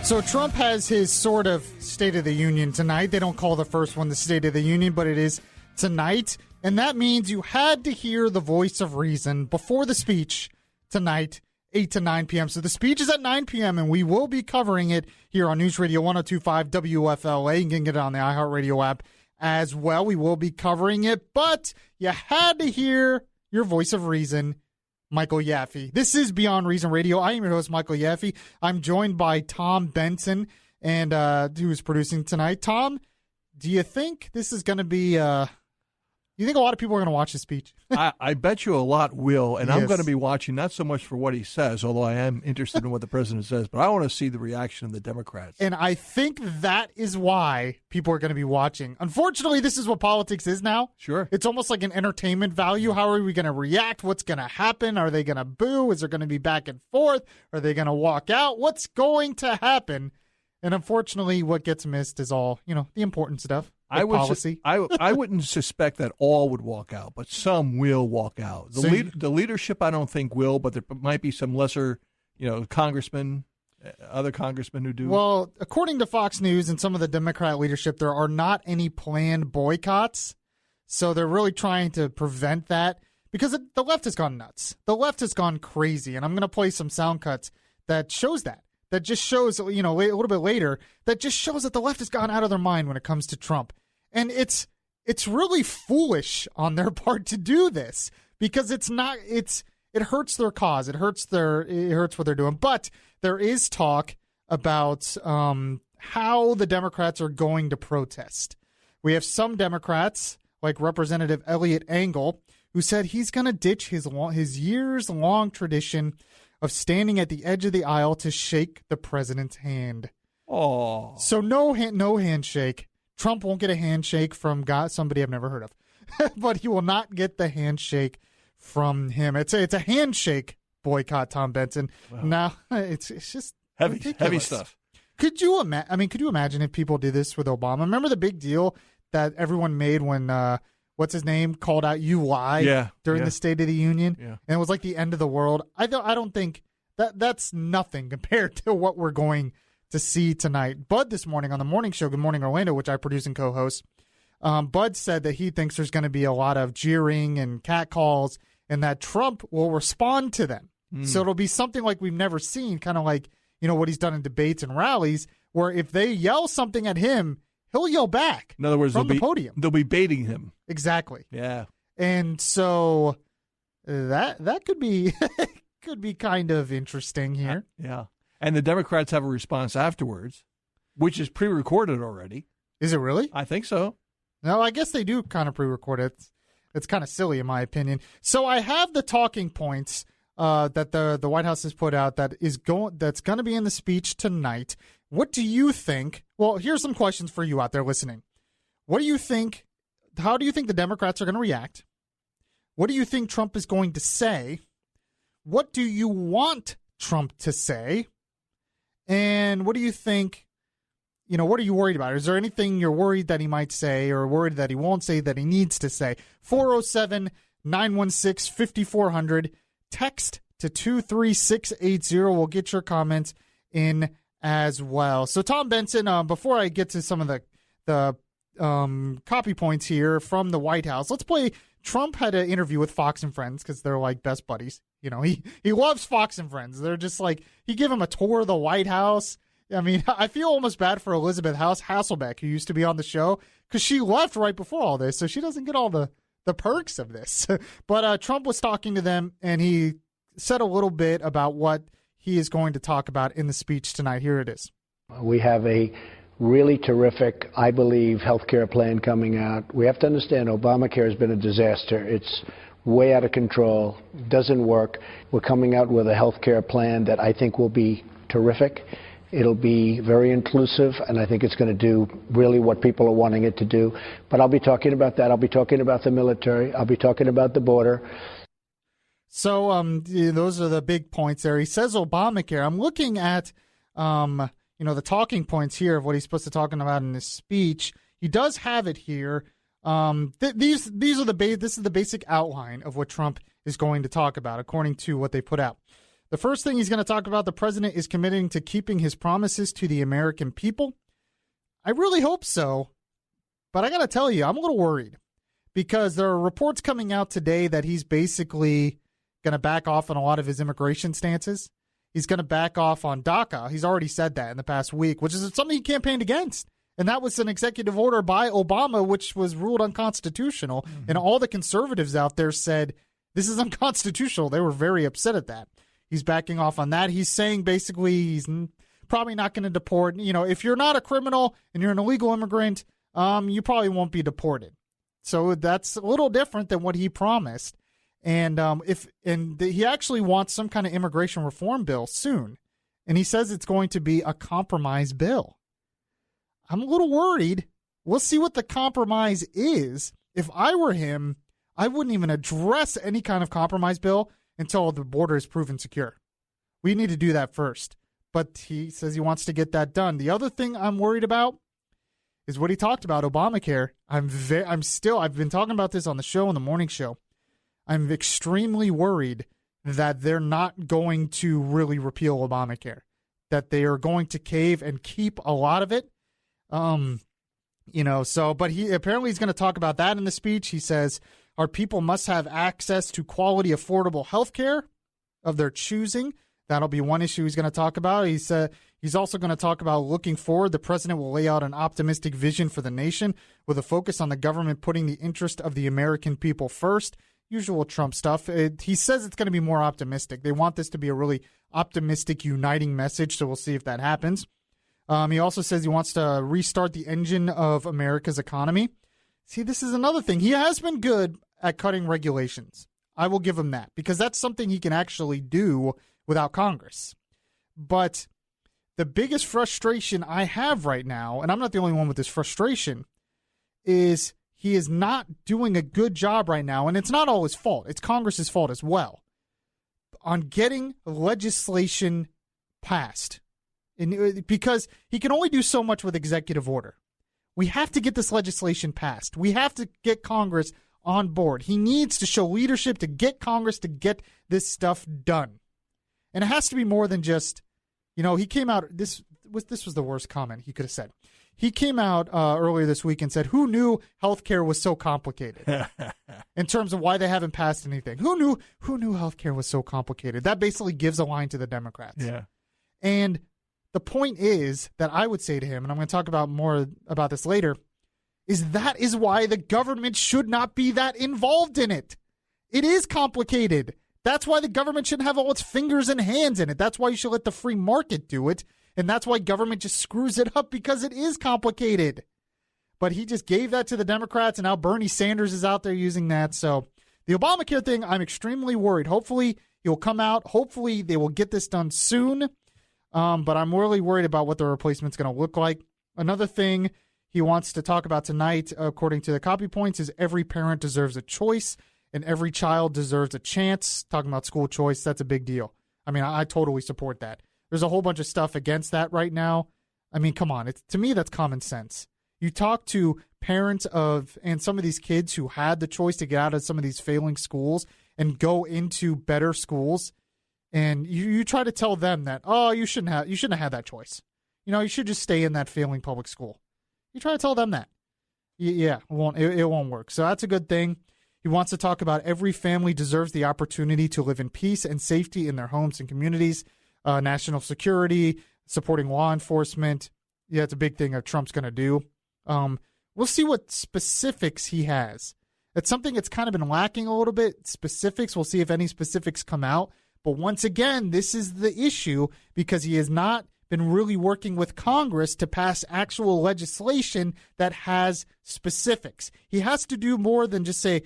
So Trump has his sort of State of the Union tonight. They don't call the first one the State of the Union, but it is tonight. And that means you had to hear the voice of reason before the speech tonight, 8 to 9 p.m. So the speech is at 9 p.m., and we will be covering it here on News Radio 102.5 WFLA. You can get it on the iHeartRadio app as well. We will be covering it, but you had to hear your voice of reason, Michael Yaffee. This is Beyond Reason Radio. I am your host, Michael Yaffee. I'm joined by Tom Benson, and who's producing tonight. Tom, do you think this is going to be you think a lot of people are going to watch the speech? I bet you a lot will, and Yes. I'm going to be watching not so much for what he says, although I am interested in what the president says, but I want to see the reaction of the Democrats. And I think that is why people are going to be watching. Unfortunately, this is what politics is now. Sure. It's almost like an entertainment value. How are we going to react? What's going to happen? Are they going to boo? Is there going to be back and forth? Are they going to walk out? What's going to happen? And unfortunately, what gets missed is all, the important stuff. Policy. I wouldn't suspect that all would walk out, but some will walk out. The leadership, I don't think will, but there might be some lesser, congressmen, other congressmen who do. Well, according to Fox News and some of the Democrat leadership, there are not any planned boycotts. So they're really trying to prevent that because the left has gone nuts. The left has gone crazy. And I'm going to play some sound cuts that shows that. That just shows, a little bit later, that just shows that the left has gone out of their mind when it comes to Trump. And it's really foolish on their part to do this because it hurts their cause. It hurts what they're doing. But there is talk about how the Democrats are going to protest. We have some Democrats, like Representative Elliot Engel, who said he's going to ditch his years-long tradition of standing at the edge of the aisle to shake the president's hand. Oh, so no handshake. Trump won't get a handshake from somebody I've never heard of, but he will not get the handshake from him. It's a handshake boycott, Tom Benson. Wow. Now it's just heavy stuff. Could you imagine if people did this with Obama? Remember the big deal that everyone made when what's his name called out "you lie" during the State of the Union, and it was like the end of the world. I don't think that's nothing compared to what we're going to see tonight. Bud this morning on the morning show, Good Morning Orlando, which I produce and co-host, Bud said that he thinks there's going to be a lot of jeering and catcalls, and that Trump will respond to them. So it'll be something like we've never seen, kind of like what he's done in debates and rallies, where if they yell something at him, he'll yell back. In other words, from the podium. They'll be baiting him. Exactly. Yeah. And so that could be could be kind of interesting here. Yeah. And the Democrats have a response afterwards, which is pre-recorded already. Is it really? I think so. No, I guess they do kind of pre-record it. It's kind of silly in my opinion. So I have the talking points that the White House has put out that's going to be in the speech tonight. What do you think? Well, here's some questions for you out there listening. What do you think? How do you think the Democrats are going to react? What do you think Trump is going to say? What do you want Trump to say? And what do you think, what are you worried about? Is there anything you're worried that he might say or worried that he won't say that he needs to say? 407-916-5400. Text to 23680. We'll get your comments in as well. So, Tom Benson, before I get to some of the copy points here from the White House, let's play. Trump had an interview with Fox and Friends because they're like best buddies. He loves Fox and Friends. They're just like, he gave him a tour of the White House. I mean, I feel almost bad for Elizabeth Hasselbeck, who used to be on the show, because she left right before all this, so she doesn't get all the perks of this. But Trump was talking to them, and he said a little bit about what he is going to talk about in the speech tonight. Here it is. We have a really terrific, I believe, health care plan coming out. We have to understand Obamacare has been a disaster. It's way out of control, doesn't work. We're coming out with a health care plan that I think will be terrific. It'll be very inclusive, and I think it's going to do really what people are wanting it to do. But I'll be talking about that. I'll be talking about the military. I'll be talking about the border. So those are the big points there. He says Obamacare. I'm looking at the talking points here of what he's supposed to talk about in this speech. He does have it here. This is the basic outline of what Trump is going to talk about, according to what they put out. The first thing he's going to talk about, the president is committing to keeping his promises to the American people. I really hope so, but I got to tell you, I'm a little worried because there are reports coming out today that he's basically going to back off on a lot of his immigration stances. He's going to back off on DACA. He's already said that in the past week, which is something he campaigned against. And that was an executive order by Obama, which was ruled unconstitutional. Mm-hmm. And all the conservatives out there said, this is unconstitutional. They were very upset at that. He's backing off on that. He's saying basically he's probably not going to deport. You know, if you're not a criminal and you're an illegal immigrant, you probably won't be deported. So that's a little different than what he promised. And he actually wants some kind of immigration reform bill soon. And he says it's going to be a compromise bill. I'm a little worried. We'll see what the compromise is. If I were him, I wouldn't even address any kind of compromise bill until the border is proven secure. We need to do that first. But he says he wants to get that done. The other thing I'm worried about is what he talked about, Obamacare. I've been talking about this on the show, on the morning show. I'm extremely worried that they're not going to really repeal Obamacare, that they are going to cave and keep a lot of it. But he apparently he's going to talk about that in the speech. He says our people must have access to quality, affordable health care of their choosing. That'll be one issue he's going to talk about. He's also going to talk about looking forward. The president will lay out an optimistic vision for the nation with a focus on the government putting the interest of the American people first. Usual Trump stuff. He says it's going to be more optimistic. They want this to be a really optimistic, uniting message, so we'll see if that happens. He also says he wants to restart the engine of America's economy. See, this is another thing. He has been good at cutting regulations. I will give him that because that's something he can actually do without Congress. But the biggest frustration I have right now, and I'm not the only one with this frustration, is he is not doing a good job right now, and it's not all his fault. It's Congress's fault as well, on getting legislation passed. Because he can only do so much with executive order. We have to get this legislation passed. We have to get Congress on board. He needs to show leadership to get Congress to get this stuff done. And it has to be more than just, he came out, this was the worst comment he could have said. He came out earlier this week and said, who knew healthcare was so complicated in terms of why they haven't passed anything? Who knew healthcare was so complicated? That basically gives a line to the Democrats. Yeah. And the point is that I would say to him, and I'm going to talk about more about this later, is that is why the government should not be that involved in it. It is complicated. That's why the government shouldn't have all its fingers and hands in it. That's why you should let the free market do it. And that's why government just screws it up, because it is complicated. But he just gave that to the Democrats, and now Bernie Sanders is out there using that. So the Obamacare thing, I'm extremely worried. Hopefully he'll come out. Hopefully they will get this done soon. But I'm really worried about what the replacement's going to look like. Another thing he wants to talk about tonight, according to the copy points, is every parent deserves a choice and every child deserves a chance. Talking about school choice, that's a big deal. I mean, I totally support that. There's a whole bunch of stuff against that right now. I mean, come on. To me, that's common sense. You talk to parents and some of these kids who had the choice to get out of some of these failing schools and go into better schools. And you try to tell them that, you shouldn't have had that choice. You should just stay in that failing public school. You try to tell them that. Yeah, it won't work. So that's a good thing. He wants to talk about every family deserves the opportunity to live in peace and safety in their homes and communities, national security, supporting law enforcement. Yeah, it's a big thing that Trump's going to do. We'll see what specifics he has. It's something that's kind of been lacking a little bit. Specifics, we'll see if any specifics come out. But once again, this is the issue because he has not been really working with Congress to pass actual legislation that has specifics. He has to do more than just say,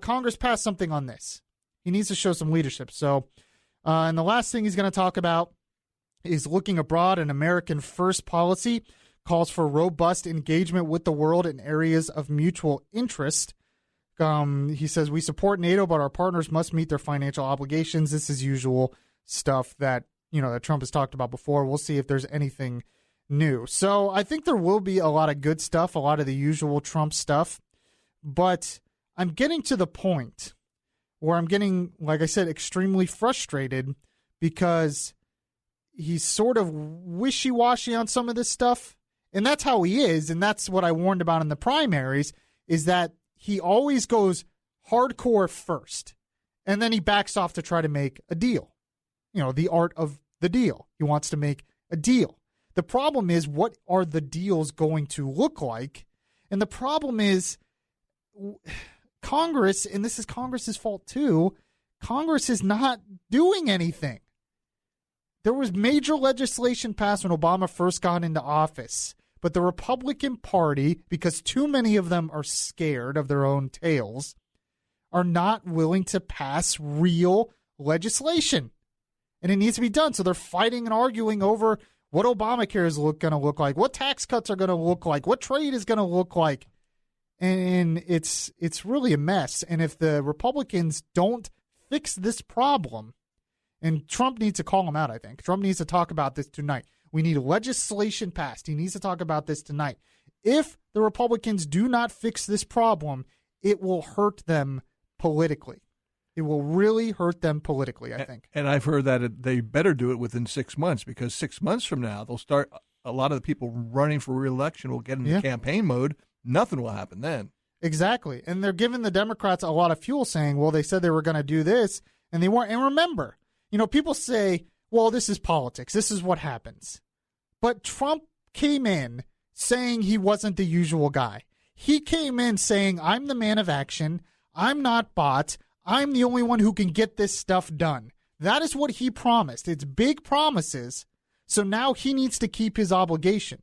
Congress passed something on this. He needs to show some leadership. So, and the last thing he's going to talk about is looking abroad. An American First policy calls for robust engagement with the world in areas of mutual interest. He says, we support NATO, but our partners must meet their financial obligations. This is usual stuff that, that Trump has talked about before. We'll see if there's anything new. So I think there will be a lot of good stuff, a lot of the usual Trump stuff. But I'm getting to the point where I'm getting, like I said, extremely frustrated because he's sort of wishy-washy on some of this stuff. And that's how he is, and that's what I warned about in the primaries, is that he always goes hardcore first, and then he backs off to try to make a deal. You know, the art of the deal. He wants to make a deal. The problem is, what are the deals going to look like? And the problem is, Congress, and this is Congress's fault too, Congress is not doing anything. There was major legislation passed when Obama first got into office, but the Republican Party, because too many of them are scared of their own tails, are not willing to pass real legislation. And it needs to be done. So they're fighting and arguing over what Obamacare is going to look like, what tax cuts are going to look like, what trade is going to look like. And it's really a mess. And if the Republicans don't fix this problem, and Trump needs to call them out, I think. Trump needs to talk about this tonight. We need legislation passed. He needs to talk about this tonight. If the Republicans do not fix this problem, it will hurt them politically. It will really hurt them politically, I think. And I've heard that they better do it within 6 months, because 6 months from now, they'll start, a lot of the people running for re-election will get into campaign mode. Nothing will happen then. Exactly. And they're giving the Democrats a lot of fuel, saying, well, they said they were going to do this, and they weren't. And remember, you know, people say, well, this is politics. This is what happens. But Trump came in saying he wasn't the usual guy. He came in saying, I'm the man of action. I'm not bought. I'm the only one who can get this stuff done. That is what he promised. It's big promises. So now he needs to keep his obligation.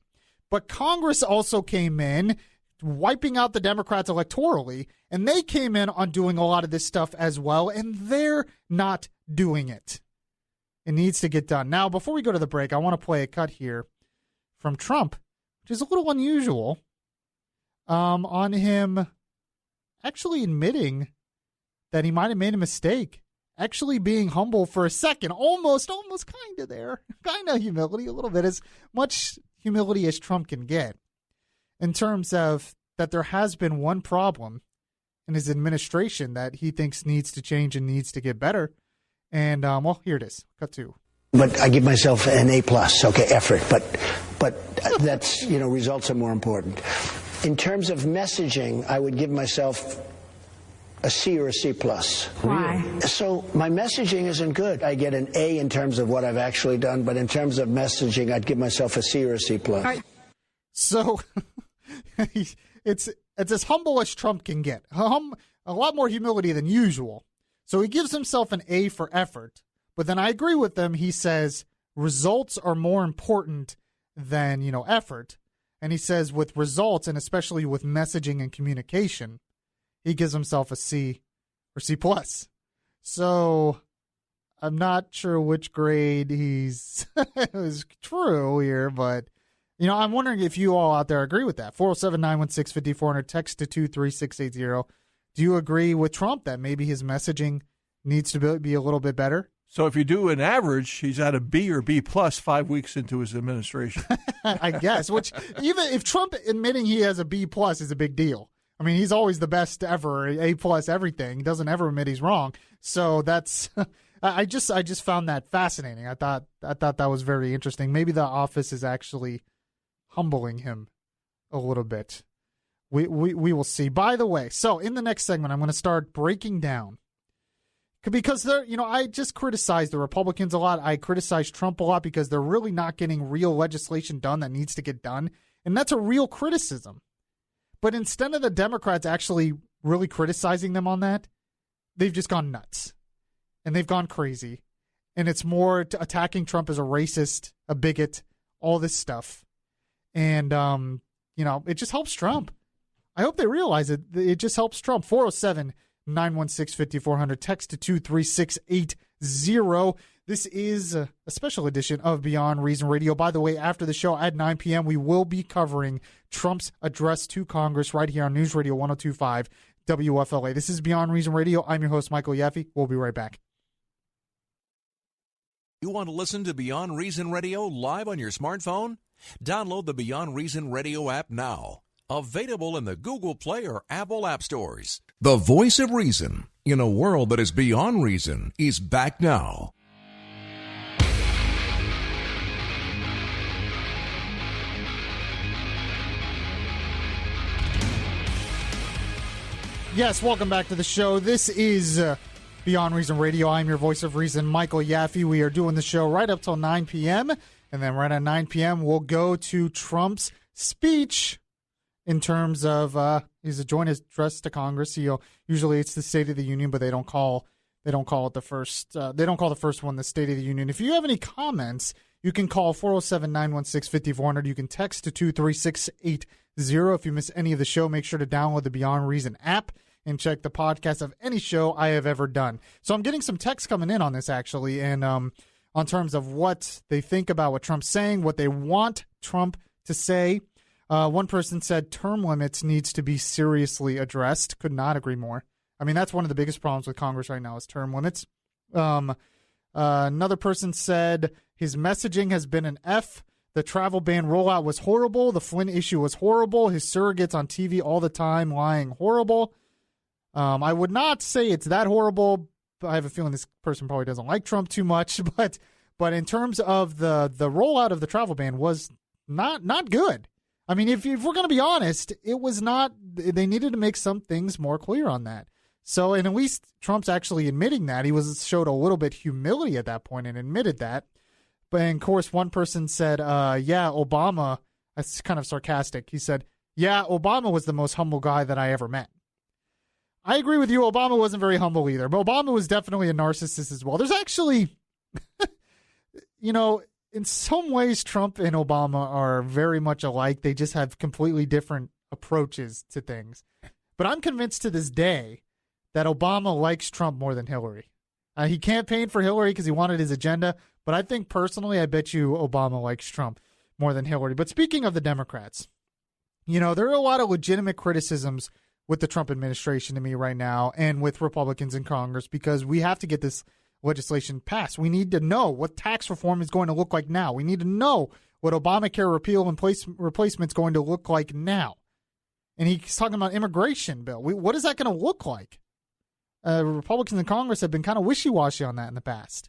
But Congress also came in wiping out the Democrats electorally, and they came in on doing a lot of this stuff as well, and they're not doing it. It needs to get done. Now, before we go to the break, I want to play a cut here from Trump, which is a little unusual, on him actually admitting that he might have made a mistake, actually being humble for a second, almost kind of there, kind of humility, a little bit, as much humility as Trump can get, in terms of that there has been one problem in his administration that he thinks needs to change and needs to get better. And, well, here it is. Cut 2. But I give myself an A+, okay, effort. But that's, you know, results are more important. In terms of messaging, I would give myself a C or a C+. Why? So my messaging isn't good. I get an A in terms of what I've actually done, but in terms of messaging, I'd give myself a C or a C+. So it's as humble as Trump can get. A lot more humility than usual. So he gives himself an A for effort. But then I agree with him. He says results are more important than, you know, effort. And he says with results, and especially with messaging and communication, he gives himself a C or C+. So I'm not sure which grade he's is true here, but, you know, I'm wondering if you all out there agree with that. 407-916-5400, text to 23680. Do you agree with Trump that maybe his messaging needs to be a little bit better? So if you do an average, he's at a B or B+ 5 weeks into his administration. I guess, which even if Trump admitting he has a B+ is a big deal. I mean, he's always the best ever, A+ everything. He doesn't ever admit he's wrong. So that's I just found that fascinating. I thought that was very interesting. Maybe the office is actually humbling him a little bit. We will see. By the way, so in the next segment, I'm going to start breaking down, because they're, you know, I just criticize the Republicans a lot. I criticize Trump a lot because they're really not getting real legislation done that needs to get done. And that's a real criticism. But instead of the Democrats actually really criticizing them on that, they've just gone nuts and they've gone crazy. And it's more attacking Trump as a racist, a bigot, all this stuff. And, you know, it just helps Trump. I hope they realize it. It just helps Trump. 407-916-5400. Text to 23680. This is a special edition of Beyond Reason Radio. By the way, after the show at 9 p.m., we will be covering Trump's address to Congress right here on News Radio 102.5 WFLA. This is Beyond Reason Radio. I'm your host, Michael Yaffee. We'll be right back. You want to listen to Beyond Reason Radio live on your smartphone? Download the Beyond Reason Radio app now. Available in the Google Play or Apple App Stores. The voice of reason in a world that is beyond reason is back now. Yes, welcome back to the show. This is Beyond Reason Radio. I'm your voice of reason, Michael Yaffee. We are doing the show right up till 9 p.m., and then right at 9 p.m. we'll go to Trump's speech in terms of his joint address to Congress. Usually it's the State of the Union, but they don't call it the first. They don't call the first one the State of the Union. If you have any comments, you can call 407-916-5400. You can text to 23680. If you miss any of the show, make sure to download the Beyond Reason app and check the podcast of any show I have ever done. So I'm getting some text coming in on this, actually, and on terms of what they think about what Trump's saying, what they want Trump to say. One person said term limits needs to be seriously addressed. Could not agree more. I mean, that's one of the biggest problems with Congress right now is term limits. Another person said his messaging has been an F. The travel ban rollout was horrible. The Flynn issue was horrible. His surrogates on TV all the time lying horrible. I would not say it's that horrible. I have a feeling this person probably doesn't like Trump too much, but in terms of the rollout of the travel ban was not good. I mean, if we're going to be honest, it was not. They needed to make some things more clear on that. So, and at least Trump's actually admitting that. He showed a little bit humility at that point and admitted that. But, of course, one person said, yeah, Obama, that's kind of sarcastic. He said, yeah, Obama was the most humble guy that I ever met. I agree with you. Obama wasn't very humble either, but Obama was definitely a narcissist as well. There's actually, in some ways, Trump and Obama are very much alike. They just have completely different approaches to things. But I'm convinced to this day that Obama likes Trump more than Hillary. He campaigned for Hillary because he wanted his agenda, but I think personally, I bet you Obama likes Trump more than Hillary. But speaking of the Democrats, there are a lot of legitimate criticisms with the Trump administration to me right now and with Republicans in Congress because we have to get this legislation passed. We need to know what tax reform is going to look like now. We need to know what Obamacare repeal and replacement is going to look like now. And he's talking about immigration bill. What is that going to look like? Republicans in Congress have been kind of wishy-washy on that in the past.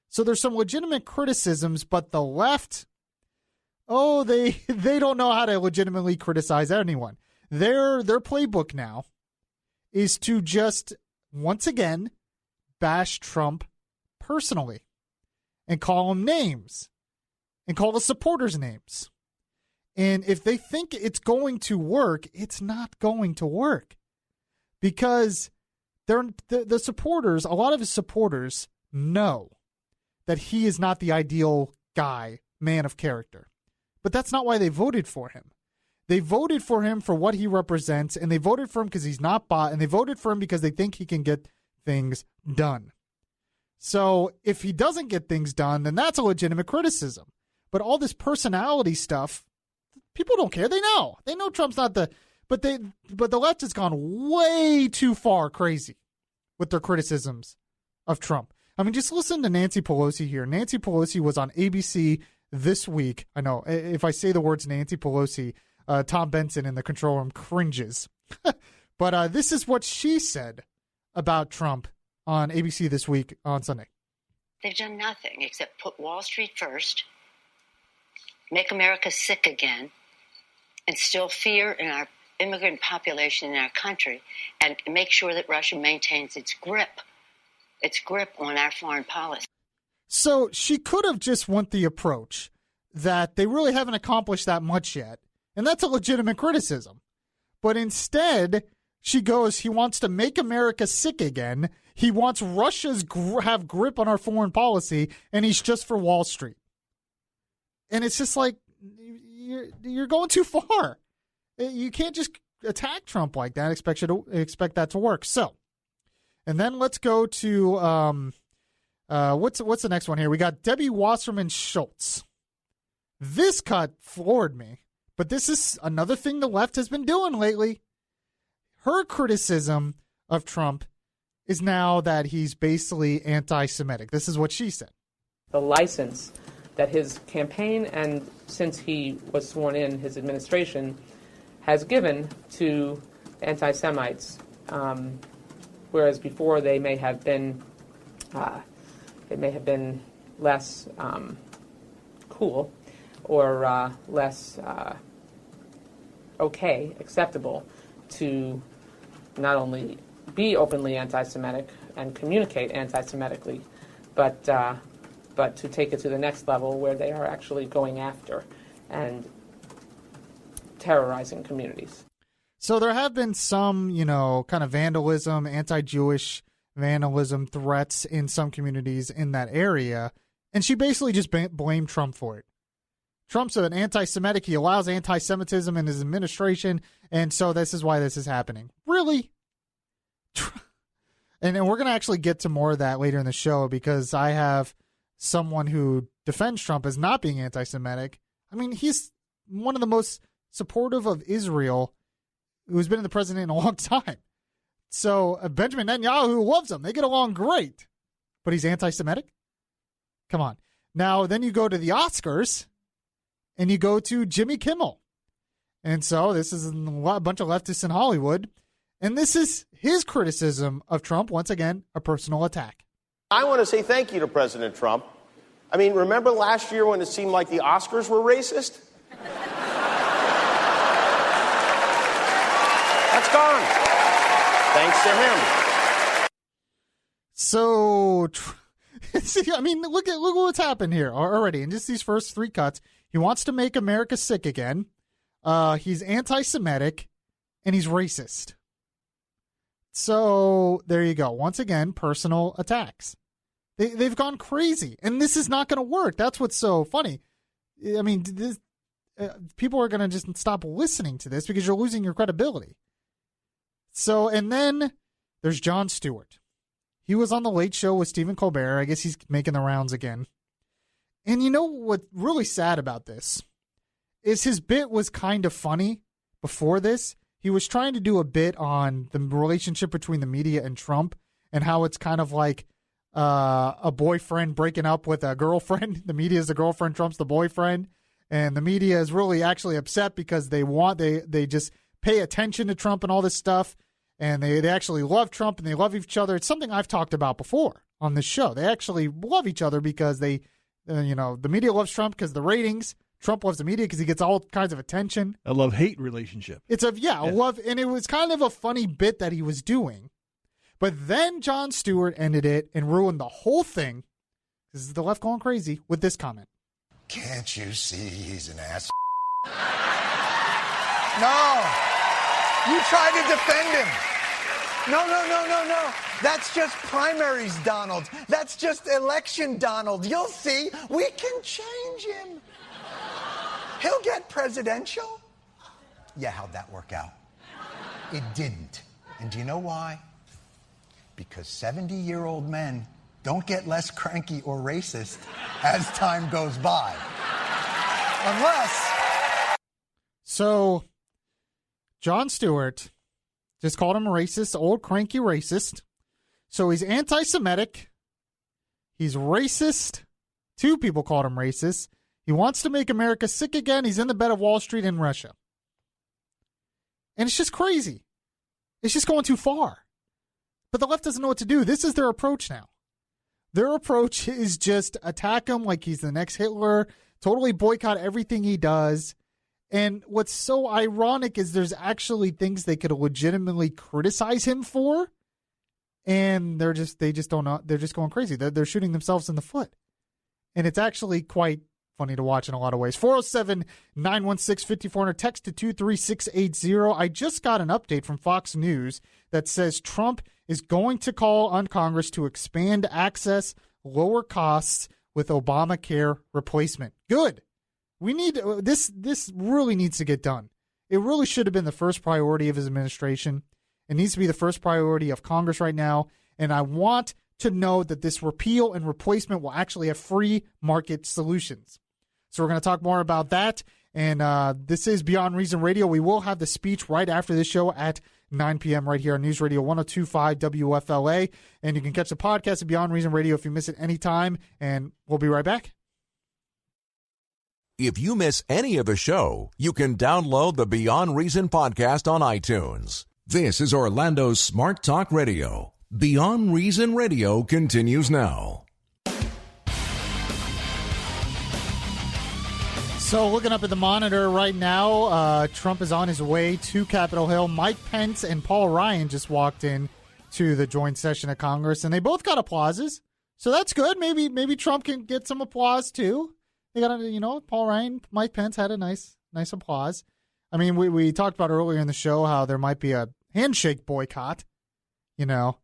So there's some legitimate criticisms, but the left, they don't know how to legitimately criticize anyone. Their playbook now is to just, once again, bash Trump personally and call him names and call the supporters names. And if they think it's going to work, it's not going to work because the supporters, a lot of his supporters know that he is not the ideal guy, man of character. But that's not why they voted for him. They voted for him for what he represents, and they voted for him because he's not bought, and they voted for him because they think he can get things done. So if he doesn't get things done, then that's a legitimate criticism. But all this personality stuff, people don't care. They know. They know Trump's not the... But the left has gone way too far crazy with their criticisms of Trump. I mean, just listen to Nancy Pelosi here. Nancy Pelosi was on ABC this week. I know, if I say the words Nancy Pelosi, Tom Benson in the control room cringes. But this is what she said about Trump on ABC this week on Sunday. They've done nothing except put Wall Street first, make America sick again, instill fear in our immigrant population in our country, and make sure that Russia maintains its grip on our foreign policy. So she could have just went the approach that they really haven't accomplished that much yet, and that's a legitimate criticism. But instead, she goes, he wants to make America sick again. He wants Russia's have grip on our foreign policy, and he's just for Wall Street. And it's just like, you're going too far. You can't just attack Trump like that, expect that to work. So, and then let's go to what's the next one here? We got Debbie Wasserman Schultz. This cut floored me, but this is another thing the left has been doing lately. Her criticism of Trump is now that he's basically anti-Semitic. This is what she said. The license that his campaign and since he was sworn in, his administration has given to anti-Semites, whereas before they may have been less cool or less acceptable to not only be openly anti-Semitic and communicate anti-Semitically, but to take it to the next level where they are actually going after and terrorizing communities. So there have been some, kind of vandalism, anti-Jewish vandalism threats in some communities in that area, and she basically just blamed Trump for it. Trump's an anti-Semitic. He allows anti-Semitism in his administration, and so this is why this is happening. Really? And we're going to actually get to more of that later in the show because I have someone who defends Trump as not being anti-Semitic. I mean, he's one of the most supportive of Israel who's been the president in a long time. So Benjamin Netanyahu loves him. They get along great. But he's anti-Semitic? Come on. Now, then you go to the Oscars, and you go to Jimmy Kimmel. And so this is a bunch of leftists in Hollywood. And this is his criticism of Trump, once again, a personal attack. I want to say thank you to President Trump. I mean, remember last year when it seemed like the Oscars were racist? That's gone. Thanks to him. So, see, I mean, look what's happened here already. In just these first three cuts, he wants to make America sick again. He's anti-Semitic, and he's racist. So there you go. Once again, personal attacks. They've gone crazy, and this is not going to work. That's what's so funny. I mean, people are going to just stop listening to this because you're losing your credibility. So, and then there's Jon Stewart. He was on The Late Show with Stephen Colbert. I guess he's making the rounds again. And you know what's really sad about this is his bit was kind of funny before this. He was trying to do a bit on the relationship between the media and Trump and how it's kind of like a boyfriend breaking up with a girlfriend. The media is the girlfriend, Trump's the boyfriend. And the media is really actually upset because they just pay attention to Trump and all this stuff. And they actually love Trump and they love each other. It's something I've talked about before on this show. They actually love each other because the media loves Trump because the ratings. Trump loves the media because he gets all kinds of attention. A love-hate relationship. It's a love, and it was kind of a funny bit that he was doing. But then Jon Stewart ended it and ruined the whole thing. This is the left going crazy with this comment. Can't you see he's an ass? No. You try to defend him. No. That's just primaries, Donald. That's just election, Donald. You'll see. We can change him. He'll get presidential. Yeah, how'd that work out? It didn't. And do you know why? Because 70-year-old men don't get less cranky or racist as time goes by. Unless... So, Jon Stewart just called him a racist, old cranky racist. So he's anti-Semitic. He's racist. Two people called him racist. He wants to make America sick again. He's in the bed of Wall Street in Russia. And it's just crazy. It's just going too far. But the left doesn't know what to do. This is their approach now. Their approach is just attack him like he's the next Hitler, totally boycott everything he does. And what's so ironic is there's actually things they could legitimately criticize him for. And they just don't know. They're just going crazy. They're shooting themselves in the foot. And it's actually quite funny to watch in a lot of ways. 407-916-5400, text to 23680. I just got an update from Fox News that says Trump is going to call on Congress to expand access, lower costs with Obamacare replacement. Good. We need this really needs to get done. It really should have been the first priority of his administration. It needs to be the first priority of Congress right now. And I want to know that this repeal and replacement will actually have free market solutions. So we're going to talk more about that. And this is Beyond Reason Radio. We will have the speech right after this show at 9 p.m. right here on News Radio 102.5 WFLA. And you can catch the podcast of Beyond Reason Radio if you miss it anytime. And we'll be right back. If you miss any of the show, you can download the Beyond Reason podcast on iTunes. This is Orlando's Smart Talk Radio. Beyond Reason Radio continues now. So looking up at the monitor right now, Trump is on his way to Capitol Hill. Mike Pence and Paul Ryan just walked in to the joint session of Congress, and they both got applauses. So that's good. Maybe Trump can get some applause too. They got, Paul Ryan, Mike Pence had a nice applause. I mean, we talked about earlier in the show how there might be a handshake boycott. Well,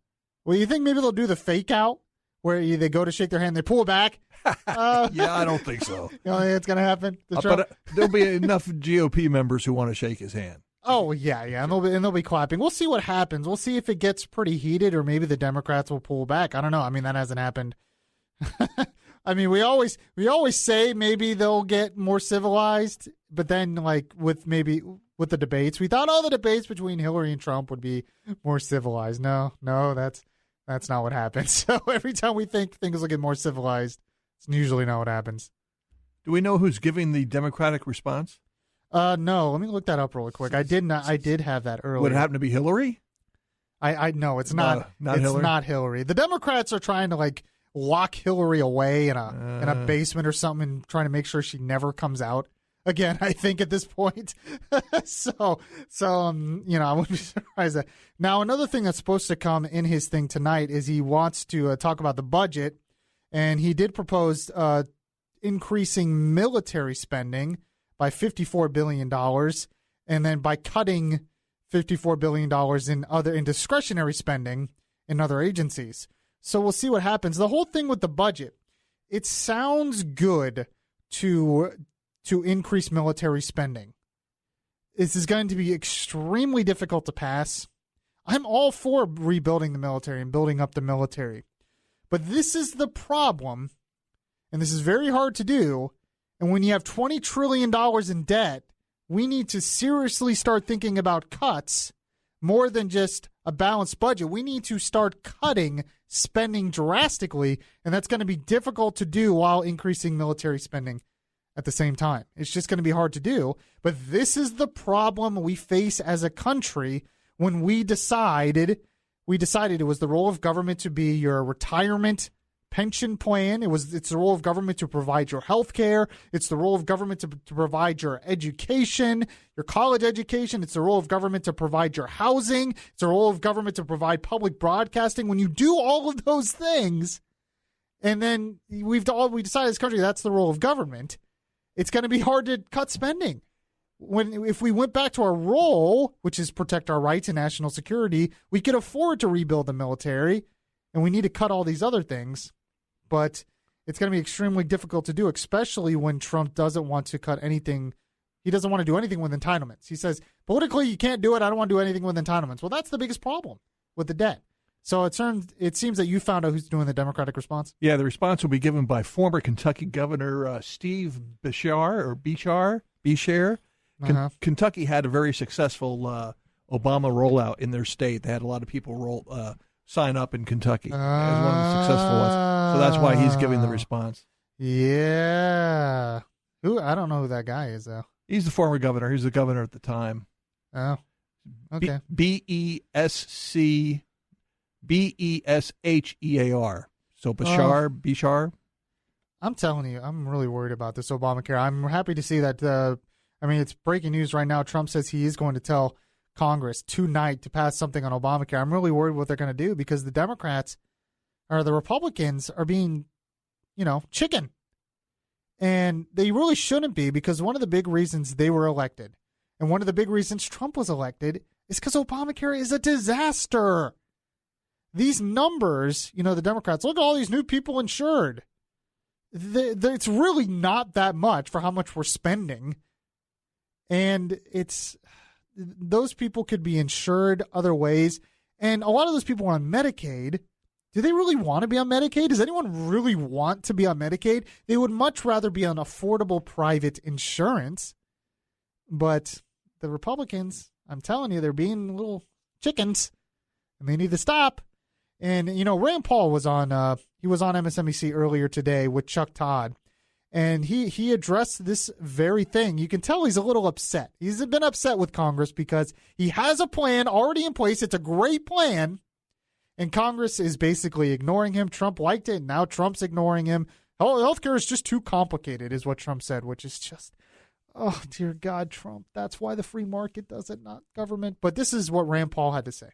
you think maybe they'll do the fake out where they go to shake their hand, they pull it back? Yeah, I don't think so. You don't think it's going to happen? But there'll be enough GOP members who want to shake his hand. Oh, yeah, and they'll be clapping. We'll see what happens. We'll see if it gets pretty heated or maybe the Democrats will pull back. I don't know. I mean, that hasn't happened. I mean, we always say maybe they'll get more civilized, but then with the debates, we thought the debates between Hillary and Trump would be more civilized. No, that's not what happens. So every time we think things will get more civilized, it's usually not what happens. Do we know who's giving the Democratic response? No. Let me look that up really quick. I did have that earlier. Would it happen to be Hillary? I no, it's not. Not it's Hillary? Not Hillary. The Democrats are trying to lock Hillary away in a basement or something, and trying to make sure she never comes out again. I think at this point. so I wouldn't be surprised that. Now, another thing that's supposed to come in his thing tonight is he wants to talk about the budget, and he did propose increasing military spending by $54 billion, and then by cutting $54 billion in discretionary spending in other agencies. So we'll see what happens. The whole thing with the budget, it sounds good to increase military spending. This is going to be extremely difficult to pass. I'm all for rebuilding the military and building up the military. But this is the problem, and this is very hard to do. And when you have $20 trillion in debt, we need to seriously start thinking about cuts more than just a balanced budget. We need to start cutting spending drastically, and that's going to be difficult to do while increasing military spending at the same time. It's just going to be hard to do. But this is the problem we face as a country when we decided it was the role of government to be your retirement pension plan. It's the role of government to provide your health care. It's the role of government to provide your education, your college education. It's the role of government to provide your housing. It's the role of government to provide public broadcasting. When you do all of those things, and then we decided as a country that's the role of government, it's going to be hard to cut spending. If we went back to our role, which is protect our rights and national security, we could afford to rebuild the military, and we need to cut all these other things. But it's going to be extremely difficult to do, especially when Trump doesn't want to cut anything. He doesn't want to do anything with entitlements. He says, politically, you can't do it. I don't want to do anything with entitlements. Well, that's the biggest problem with the debt. So it seems that you found out who's doing the Democratic response. Yeah, the response will be given by former Kentucky Governor Steve Beshear. Kentucky had a very successful Obama rollout in their state. They had a lot of people sign up in Kentucky as one of the successful ones. So that's why he's giving the response. Yeah. I don't know who that guy is, though. He's the former governor. He was the governor at the time. Oh, okay. Beshear. So Beshear. I'm telling you, I'm really worried about this Obamacare. I'm happy to see that. It's breaking news right now. Trump says he is going to tell Congress tonight to pass something on Obamacare. I'm really worried what they're going to do because the Democrats or the Republicans are being, chicken. And they really shouldn't be, because one of the big reasons they were elected and one of the big reasons Trump was elected is because Obamacare is a disaster. These numbers, the Democrats, look at all these new people insured. It's really not that much for how much we're spending. And those people could be insured other ways. And a lot of those people are on Medicaid. Do they really want to be on Medicaid? Does anyone really want to be on Medicaid? They would much rather be on affordable private insurance. But the Republicans, I'm telling you, they're being little chickens, and they need to stop. And, Rand Paul was on MSNBC earlier today with Chuck Todd. And he addressed this very thing. You can tell he's a little upset. He's been upset with Congress because he has a plan already in place. It's a great plan. And Congress is basically ignoring him. Trump liked it. And now Trump's ignoring him. Oh, healthcare is just too complicated, is what Trump said, which is just Oh, dear God, Trump. That's why the free market does it, not government. But this is what Rand Paul had to say.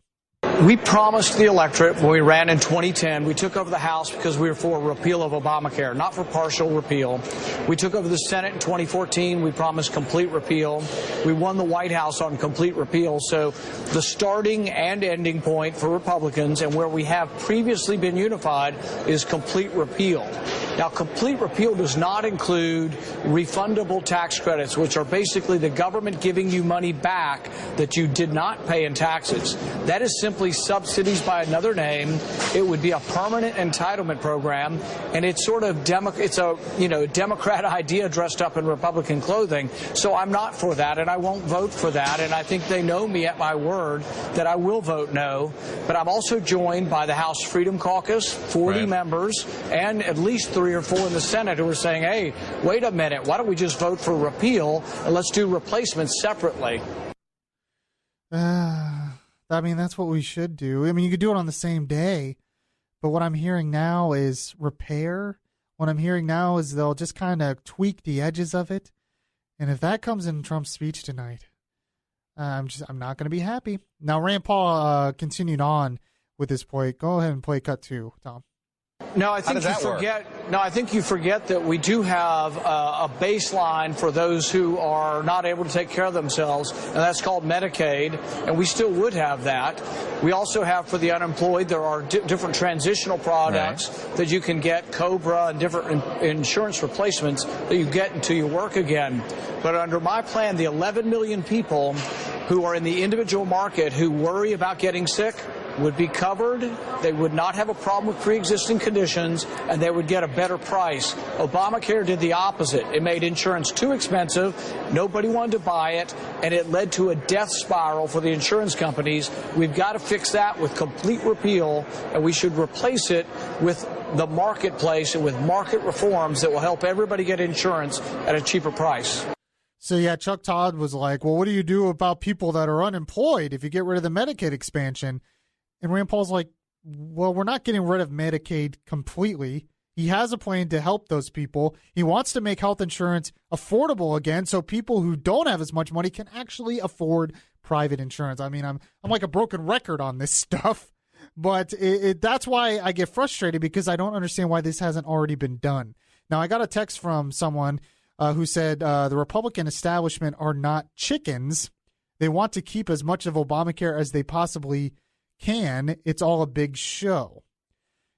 We promised the electorate when we ran in 2010, we took over the House because we were for repeal of Obamacare, not for partial repeal. We took over the Senate in 2014. We promised complete repeal. We won the White House on complete repeal. So the starting and ending point for Republicans and where we have previously been unified is complete repeal. Now, complete repeal does not include refundable tax credits, which are basically the government giving you money back that you did not pay in taxes. That is simply subsidies by another name. It would be a permanent entitlement program, and it's sort of it's a Democrat idea dressed up in Republican clothing. So I'm not for that, and I won't vote for that. And I think they know me at my word that I will vote no. But I'm also joined by the House Freedom Caucus, 40 members, and at least 3 or 4 in the Senate who are saying, hey, wait a minute, why don't we just vote for repeal and let's do replacements separately? I mean, that's what we should do. I mean, you could do it on the same day, but what I'm hearing now is repair. What I'm hearing now is they'll just kind of tweak the edges of it. And if that comes in Trump's speech tonight, I'm not going to be happy. Now, Rand Paul continued on with this point. Go ahead and play cut 2, Tom. No, I think you forget that we do have a baseline for those who are not able to take care of themselves, and that's called Medicaid, and we still would have that. We also have for the unemployed, there are different transitional products that you can get, COBRA and different insurance replacements that you get until you work again. But under my plan, the 11 million people who are in the individual market who worry about getting sick would be covered, they would not have a problem with pre-existing conditions, and they would get a better price. Obamacare did the opposite. It made insurance too expensive, nobody wanted to buy it, and it led to a death spiral for the insurance companies. We've got to fix that with complete repeal, and we should replace it with the marketplace and with market reforms that will help everybody get insurance at a cheaper price. So, yeah, Chuck Todd was like, well, what do you do about people that are unemployed if you get rid of the Medicaid expansion? And Rand Paul's like, well, we're not getting rid of Medicaid completely. He has a plan to help those people. He wants to make health insurance affordable again so people who don't have as much money can actually afford private insurance. I mean, I'm like a broken record on this stuff, but that's why I get frustrated because I don't understand why this hasn't already been done. Now, I got a text from someone who said the Republican establishment are not chickens. They want to keep as much of Obamacare as they possibly can. It's all a big show.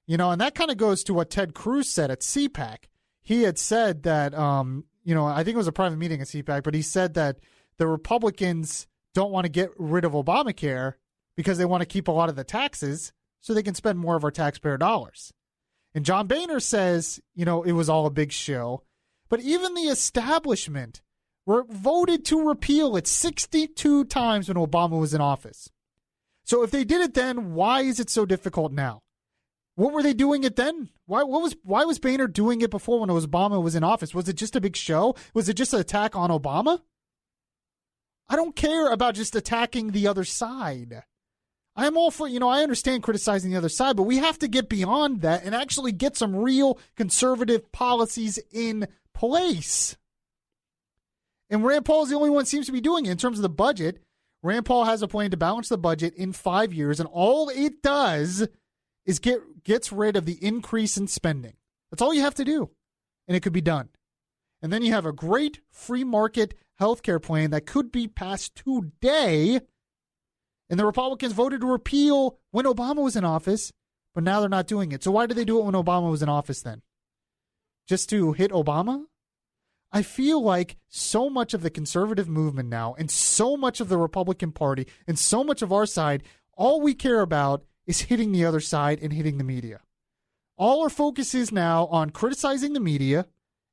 You know, and that kind of goes to what Ted Cruz said at CPAC. He had said that, I think it was a private meeting at CPAC, but he said that the Republicans don't want to get rid of Obamacare because they want to keep a lot of the taxes so they can spend more of our taxpayer dollars. And John Boehner says, it was all a big show. But even the establishment voted to repeal it 62 times when Obama was in office. So if they did it then, why is it so difficult now? What were they doing it then? Why was Boehner doing it before when Obama was in office? Was it just a big show? Was it just an attack on Obama? I don't care about just attacking the other side. I'm all for, I understand criticizing the other side, but we have to get beyond that and actually get some real conservative policies in place. And Rand Paul is the only one who seems to be doing it in terms of the budget. Rand Paul has a plan to balance the budget in 5 years, and all it does is gets rid of the increase in spending. That's all you have to do, and it could be done. And then you have a great free market healthcare plan that could be passed today, and the Republicans voted to repeal when Obama was in office, but now they're not doing it. So why did they do it when Obama was in office then? Just to hit Obama? I feel like so much of the conservative movement now and so much of the Republican Party and so much of our side, all we care about is hitting the other side and hitting the media. All our focus is now on criticizing the media,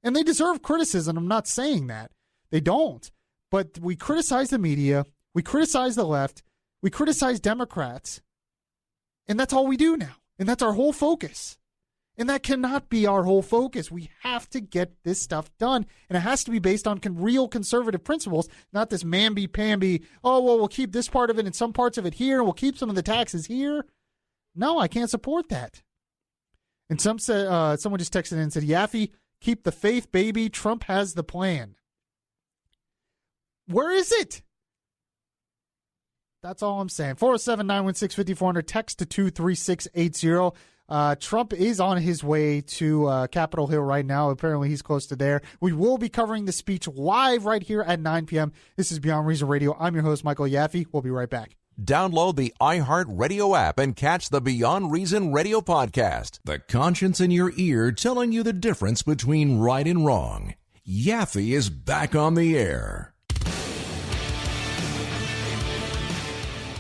and they deserve criticism. I'm not saying that. They don't. But we criticize the media, we criticize the left, we criticize Democrats, and that's all we do now. And that's our whole focus. And that cannot be our whole focus. We have to get this stuff done. And it has to be based on real conservative principles, not this mamby-pamby, we'll keep this part of it and some parts of it here, and we'll keep some of the taxes here. No, I can't support that. And someone just texted in and said, Yaffee, keep the faith, baby. Trump has the plan. Where is it? That's all I'm saying. 407-916-5400, text to 23680. Trump is on his way to Capitol Hill right now. Apparently he's close to there. We will be covering the speech live right here at 9 p.m. This is Beyond Reason Radio. I'm your host, Michael Yaffee. We'll be right back. Download the iHeartRadio app and catch the Beyond Reason Radio podcast. The conscience in your ear telling you the difference between right and wrong. Yaffee is back on the air.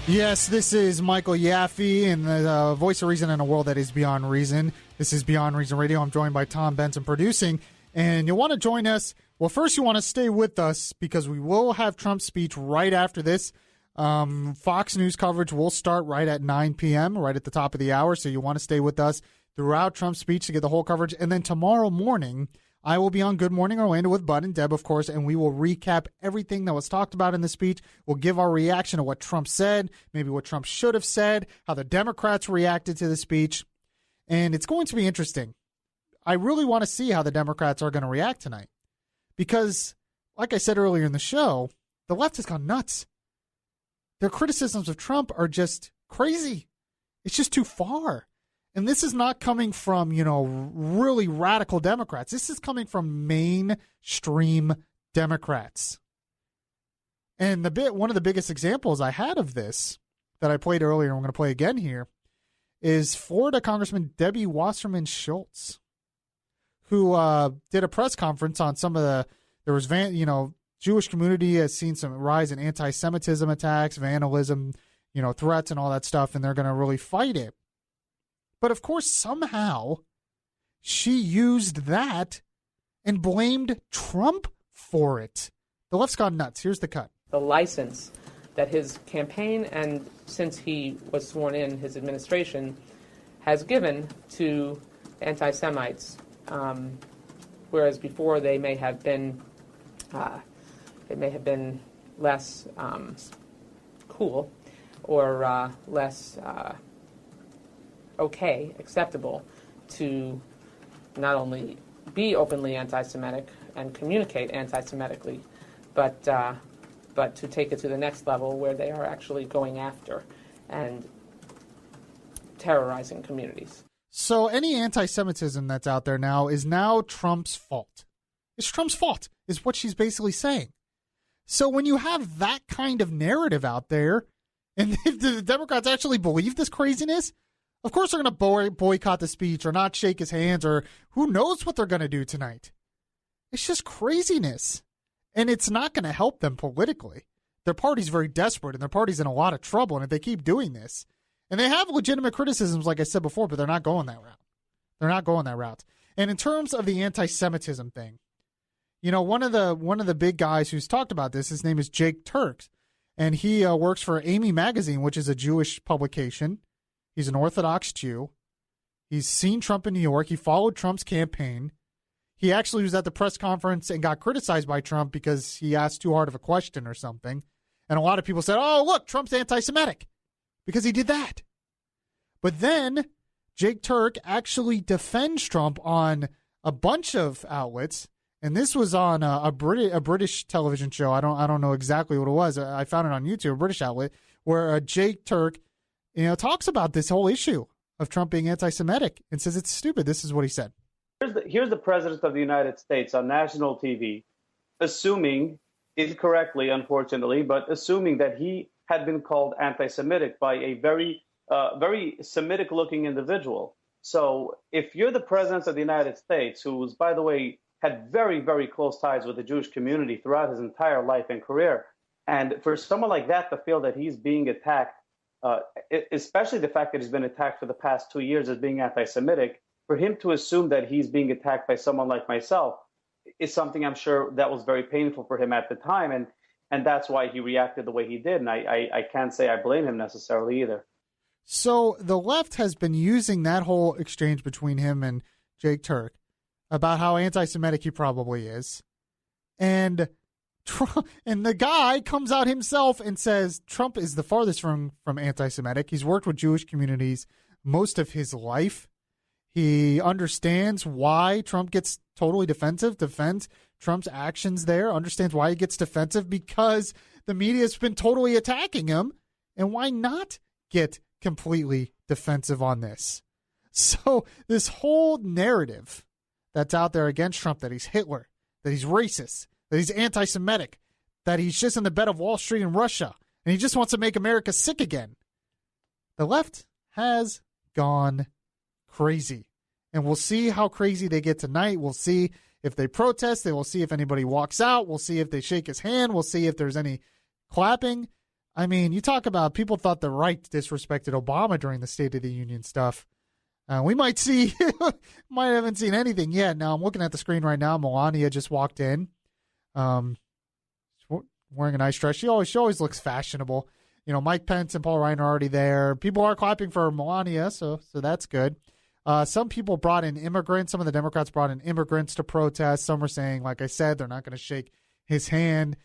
Yes, this is Michael Yaffee and the voice of reason in a world that is beyond reason. This is Beyond Reason Radio. I'm joined by Tom Benson producing, and you'll want to join us. Well, first you want to stay with us because we will have Trump's speech right after this. Fox News coverage will start right at 9 p.m., right at the top of the hour, so you want to stay with us throughout Trump's speech to get the whole coverage. And then tomorrow morning, I will be on Good Morning Orlando with Bud and Deb, of course, and we will recap everything that was talked about in the speech. We'll give our reaction to what Trump said, maybe what Trump should have said, how the Democrats reacted to the speech, and it's going to be interesting. I really want to see how the Democrats are going to react tonight because, like I said earlier in the show, the left has gone nuts. Their criticisms of Trump are just crazy. It's just too far. And this is not coming from, really radical Democrats. This is coming from mainstream Democrats. And one of the biggest examples I had of this that I played earlier, and I'm going to play again here, is Florida Congressman Debbie Wasserman Schultz, who did a press conference on Jewish community has seen some rise in anti-Semitism attacks, vandalism, threats and all that stuff, and they're going to really fight it. But, of course, somehow she used that and blamed Trump for it. The left's gone nuts. Here's the cut. The license that his campaign and since he was sworn in, his administration has given to anti-Semites, whereas before they may have been less cool or less acceptable to not only be openly anti-Semitic and communicate anti-Semitically, but to take it to the next level where they are actually going after and terrorizing communities. So any anti-Semitism that's out there now is now Trump's fault. It's Trump's fault, is what she's basically saying. So when you have that kind of narrative out there, and if the Democrats actually believe this craziness, of course they're going to boycott the speech or not shake his hands or who knows what they're going to do tonight. It's just craziness. And it's not going to help them politically. Their party's very desperate and their party's in a lot of trouble. And if they keep doing this, and they have legitimate criticisms, like I said before, but they're not going that route. They're not going that route. And in terms of the anti-Semitism thing, one of the big guys who's talked about this, his name is Jake Turks, and he works for Amy Magazine, which is a Jewish publication. He's an Orthodox Jew. He's seen Trump in New York. He followed Trump's campaign. He actually was at the press conference and got criticized by Trump because he asked too hard of a question or something. And a lot of people said, oh, look, Trump's anti-Semitic because he did that. But then Jake Turk actually defends Trump on a bunch of outlets. And this was on a British television show. I don't know exactly what it was. I found it on YouTube, a British outlet, where Jake Turk talks about this whole issue of Trump being anti-Semitic and says it's stupid. This is what he said. Here's the president of the United States on national TV, assuming, incorrectly, unfortunately, but assuming that he had been called anti-Semitic by a very Semitic-looking individual. So if you're the president of the United States, who was, by the way, had very, very close ties with the Jewish community throughout his entire life and career, and for someone like that to feel that he's being attacked, especially the fact that he's been attacked for the past 2 years as being anti-Semitic, for him to assume that he's being attacked by someone like myself is something I'm sure that was very painful for him at the time. And that's why he reacted the way he did. And I can't say I blame him necessarily either. So the left has been using that whole exchange between him and Jake Turk about how anti-Semitic he probably is. And the guy comes out himself and says Trump is the farthest from anti-Semitic. He's worked with Jewish communities most of his life. He understands why Trump gets totally defensive, defends Trump's actions there, understands why he gets defensive, because the media has been totally attacking him. And why not get completely defensive on this? So this whole narrative that's out there against Trump, that he's Hitler, that he's racist, that he's anti-Semitic, that he's just in the bed of Wall Street and Russia, and he just wants to make America sick again. The left has gone crazy. And we'll see how crazy they get tonight. We'll see if they protest. We'll see if anybody walks out. We'll see if they shake his hand. We'll see if there's any clapping. I mean, you talk about people thought the right disrespected Obama during the State of the Union stuff. We might see, might haven't seen anything yet. Now, I'm looking at the screen right now. Melania just walked in. Wearing a nice dress. She always looks fashionable. You know, Mike Pence and Paul Ryan are already there. People are clapping for Melania, so that's good. Some people brought in immigrants. Some of the Democrats brought in immigrants to protest. Some are saying, like I said, they're not going to shake his hand.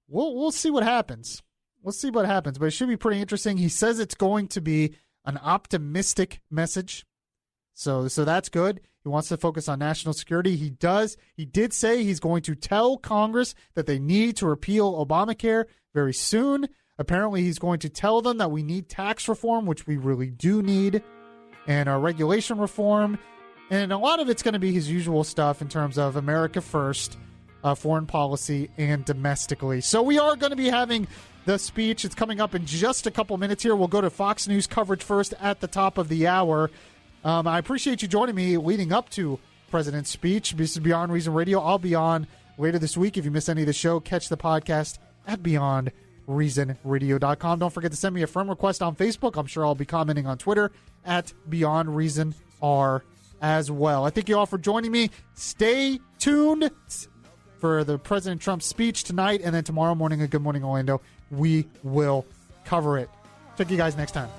We'll see what happens. We'll see what happens, but it should be pretty interesting. He says it's going to be an optimistic message, so that's good. He wants to focus on national security. He did say he's going to tell Congress that they need to repeal Obamacare very soon. Apparently, he's going to tell them that we need tax reform, which we really do need, and our regulation reform. And a lot of it's going to be his usual stuff in terms of America first, foreign policy, and domestically. So we are going to be having the speech. It's coming up in just a couple minutes here. We'll go to Fox News coverage first at the top of the hour. I appreciate you joining me leading up to President's speech. This is Beyond Reason Radio. I'll be on later this week. If you miss any of the show, catch the podcast at BeyondReasonRadio.com. Don't forget to send me a friend request on Facebook. I'm sure I'll be commenting on Twitter at BeyondReasonR as well. I thank you all for joining me. Stay tuned for the President Trump speech tonight, and then tomorrow morning at Good Morning Orlando, we will cover it. Talk to you guys next time.